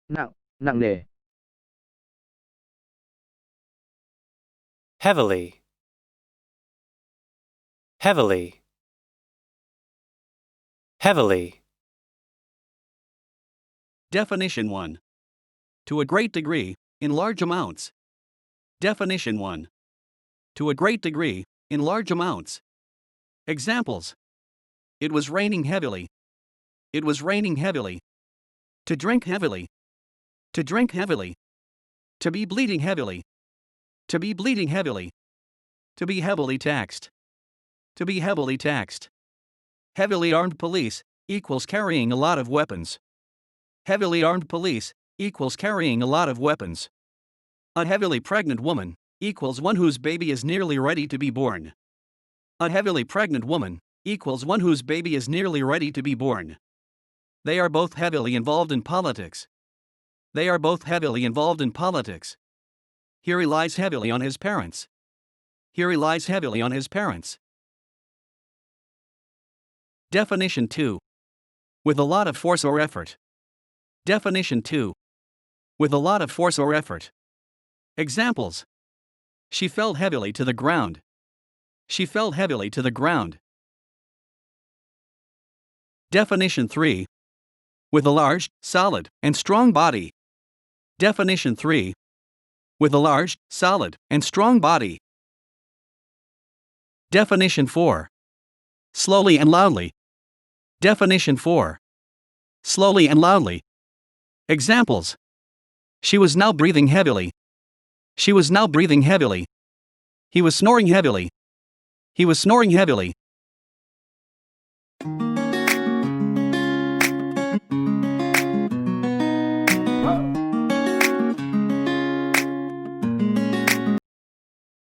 nặng, nặng nề. Heavily. Heavily. Heavily. Definition 1. To a great degree, in large amounts. Definition 1. To a great degree, in large amounts. Examples. It was raining heavily. It was raining heavily. To drink heavily. To drink heavily. To be bleeding heavily. To be bleeding heavily. To be heavily taxed. To be heavily taxed. Heavily armed police equals carrying a lot of weapons. Heavily armed police equals carrying a lot of weapons. A heavily pregnant woman equals one whose baby is nearly ready to be born. A heavily pregnant woman equals one whose baby is nearly ready to be born. They are both heavily involved in politics. They are both heavily involved in politics. He relies heavily on his parents. He relies heavily on his parents. Definition 2. With a lot of force or effort. Definition 2. With a lot of force or effort. Examples. She fell heavily to the ground. She fell heavily to the ground. Definition 3. With a large, solid, and strong body. Definition 3. With a large, solid, and strong body. Definition 4. Slowly and loudly. Definition 4. Slowly and loudly. Examples. She was now breathing heavily. She was now breathing heavily. He was snoring heavily. He was snoring heavily.